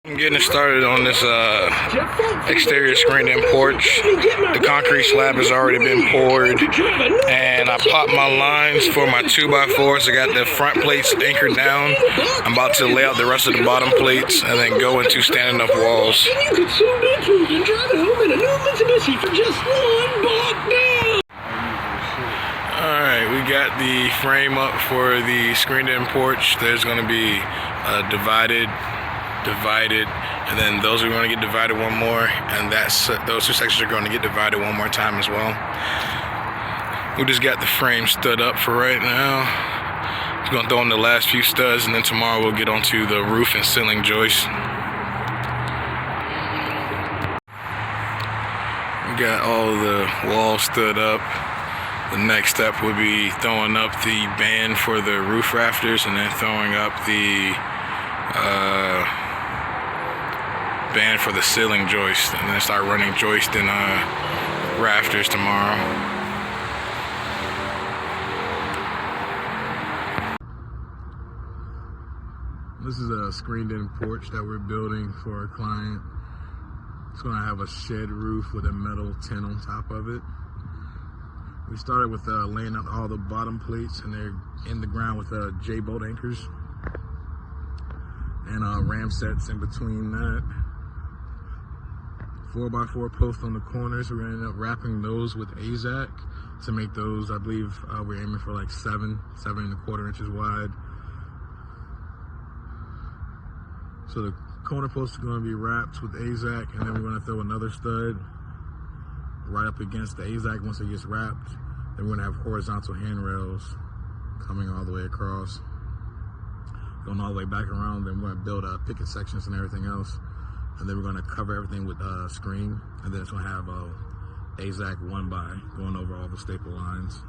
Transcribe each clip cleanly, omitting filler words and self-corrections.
I'm getting started on this exterior screened-in porch. The concrete slab has already been poured, and I popped my lines for my 2x4s. I got the front plates anchored down. I'm about to lay out the rest of the bottom plates and then go into standing up walls. You could soon be approved and drive home in a new Mitsubishi for just $1. Alright, we got the frame up for the screened-in porch. There's going to be divided, and then those are going to get divided one more, and those two sections are going to get divided one more time as well. We just got the frame stood up for right now. Just going to throw in the last few studs, and then tomorrow we'll get onto the roof and ceiling joists. We got all the walls stood up. The next step would be throwing up the band for the roof rafters, and then throwing up the band for the ceiling joist, and then start running joist and rafters tomorrow. This is a screened-in porch that we're building for a client. It's going to have a shed roof with a metal tin on top of it. We started with laying out all the bottom plates, and they're in the ground with J-bolt anchors and ram sets in between that. 4x4 posts on the corners. We're gonna end up wrapping those with AZAC to make those, I believe we're aiming for like 7.25 inches wide. So the corner posts are gonna be wrapped with AZAC, and then we're gonna throw another stud right up against the AZAC once it gets wrapped. Then we're gonna have horizontal handrails coming all the way across, going all the way back around. Then we're gonna build picket sections and everything else. And then we're gonna cover everything with screen, and then it's gonna have AZAC 1x going over all the staple lines.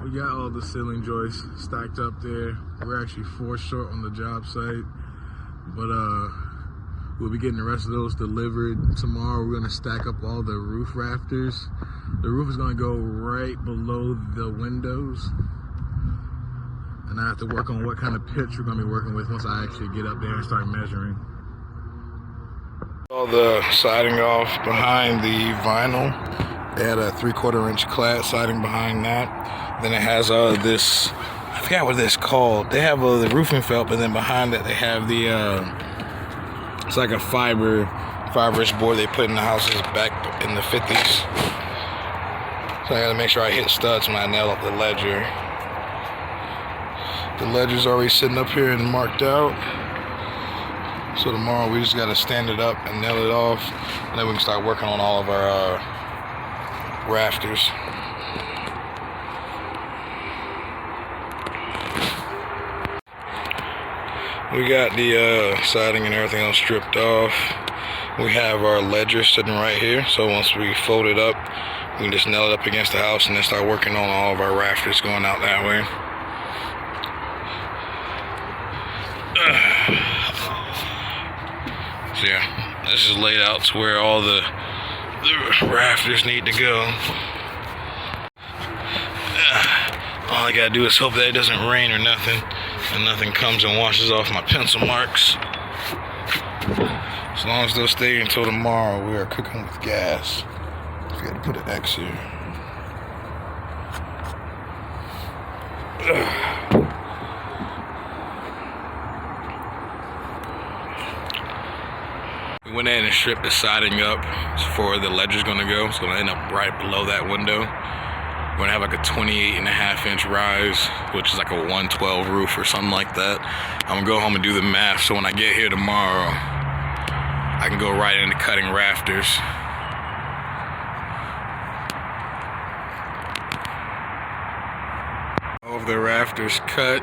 We got all the ceiling joists stacked up there. We're actually 4 short on the job site, but we'll be getting the rest of those delivered tomorrow. We're gonna stack up all the roof rafters. The roof is gonna go right below the windows, and I have to work on what kind of pitch we're gonna be working with once I actually get up there and start measuring. All the siding off behind the vinyl. They had a 3/4 inch clad siding behind that. Then it has this, I forgot what it's called. They have the roofing felt, but then behind that they have the, it's like a fibrous board they put in the houses back in the 50s. So I gotta make sure I hit studs when I nail up the ledger. The ledger's already sitting up here and marked out. So tomorrow we just gotta stand it up and nail it off, and then we can start working on all of our rafters. We got the siding and everything else stripped off. We have our ledger sitting right here, so once we fold it up, we can just nail it up against the house and then start working on all of our rafters going out that way. So yeah, this is laid out to where all the rafters need to go. All I gotta do is hope that it doesn't rain or nothing, and nothing comes and washes off my pencil marks. As long as they'll stay until tomorrow, we are cooking with gas. Forgot to put an X here. We went in and stripped the siding up for the ledger's gonna go. It's gonna end up right below that window. We're gonna have like a 28.5 inch rise, which is like a 112 roof or something like that. I'm gonna go home and do the math, so when I get here tomorrow, I can go right into cutting rafters. All of the rafters cut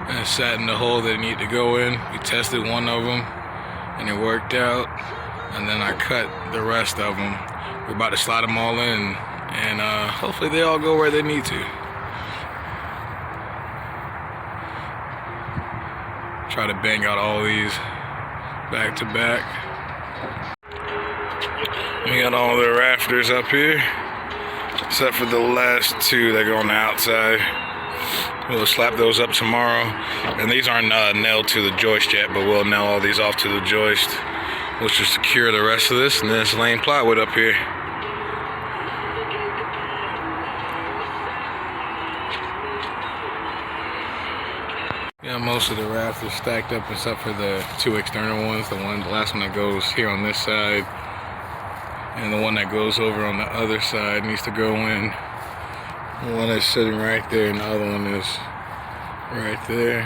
and sat in the hole they need to go in. We tested one of them and it worked out, and then I cut the rest of them. We're about to slide them all in, and hopefully they all go where they need to. Try to bang out all these back to back. We got all the rafters up here. except for the last two that go on the outside. We'll slap those up tomorrow. And these aren't nailed to the joist yet, but we'll nail all these off to the joist, which will secure the rest of this. And then it's laying plywood up here. Yeah, most of the rafts are stacked up except for the two external ones. The last one that goes here on this side, and the one that goes over on the other side needs to go in. The one is sitting right there, and the other one is right there.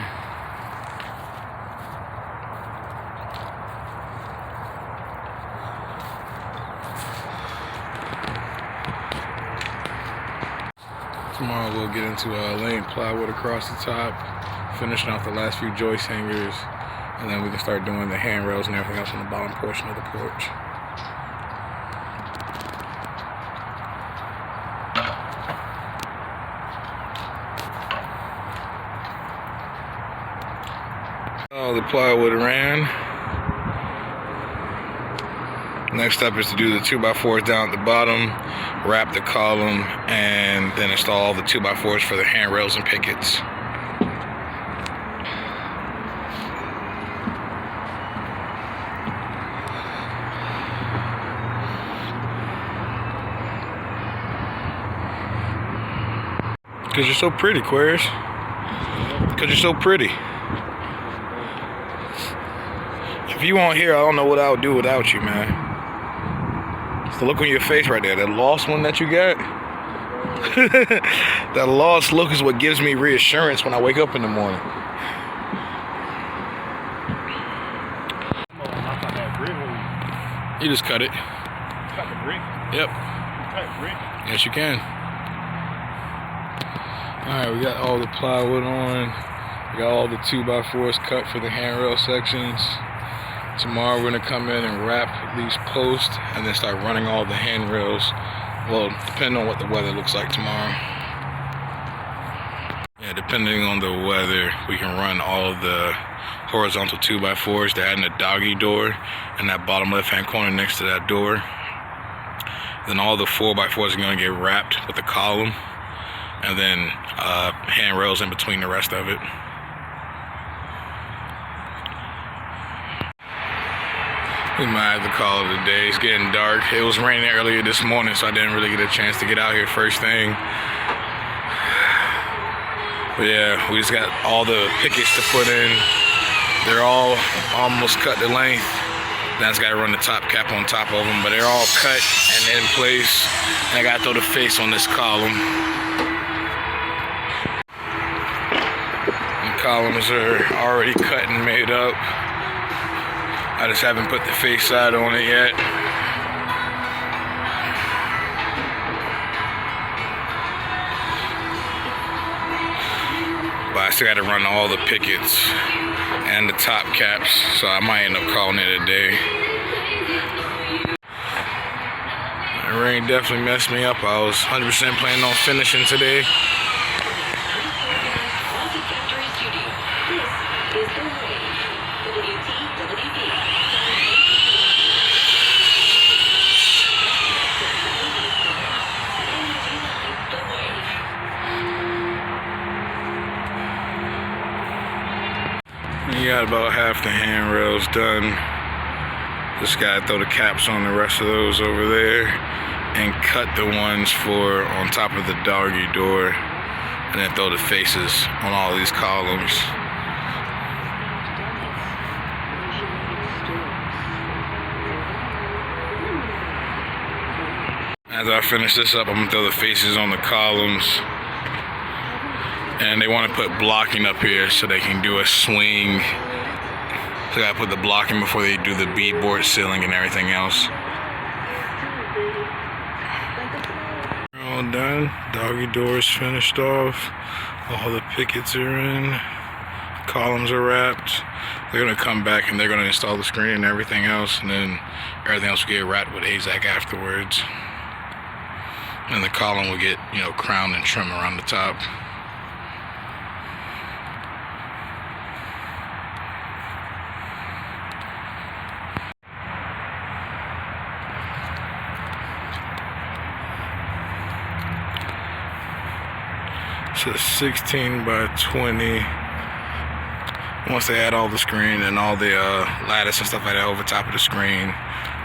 Tomorrow we'll get into laying plywood across the top, finishing off the last few joist hangers, and then we can start doing the handrails and everything else on the bottom portion of the porch. All the plywood ran. Next up is to do the 2x4s down at the bottom, wrap the column, and then install all the 2x4s for the handrails and pickets. Because you're so pretty, Aquarius. Because you're so pretty. If you weren't here, I don't know what I would do without you, man. It's the look on your face right there. That lost one that you got. That lost look is what gives me reassurance when I wake up in the morning. You just cut it. Cut the brick? Yep. Cut brick? Yes, you can. Alright, we got all the plywood on. We got all the 2x4s cut for the handrail sections. Tomorrow we're going to come in and wrap these posts and then start running all the handrails. Well, depending on what the weather looks like tomorrow. Yeah, depending on the weather, we can run all of the horizontal 2x4s to add in the doggy door in that bottom left-hand corner next to that door. Then all the 4x4s are going to get wrapped with a column, and then handrails in between the rest of it. We might have to call it a day. It's getting dark. It was raining earlier this morning, so I didn't really get a chance to get out here first thing. But yeah, we just got all the pickets to put in. They're all almost cut to length. Now I just gotta run the top cap on top of them, but they're all cut and in place. And I gotta throw the face on this column. The columns are already cut and made up. I just haven't put the face side on it yet. But I still got to run all the pickets and the top caps, so I might end up calling it a day. The rain definitely messed me up. I was 100% planning on finishing today. You got about half the handrails done. Just gotta throw the caps on the rest of those over there and cut the ones for on top of the doggy door, and then throw the faces on all these columns. After I finish this up, I'm gonna throw the faces on the columns. And they want to put blocking up here so they can do a swing. So I gotta put the blocking before they do the beadboard ceiling and everything else. All done. Doggy doors finished off. All the pickets are in. Columns are wrapped. They're gonna come back and they're gonna install the screen and everything else, and then everything else will get wrapped with AZAC afterwards. And the column will get, crowned and trimmed around the top. So 16 by 20. Once they add all the screen and all the lattice and stuff like that over top of the screen,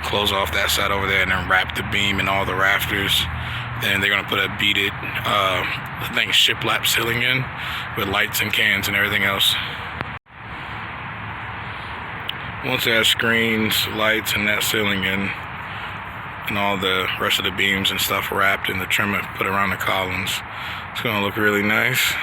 close off that side over there, and then wrap the beam and all the rafters. Then they're gonna put a beaded, I think shiplap ceiling in with lights and cans and everything else. Once they have screens, lights, and that ceiling in, and all the rest of the beams and stuff wrapped and the trim put around the columns, it's gonna look really nice.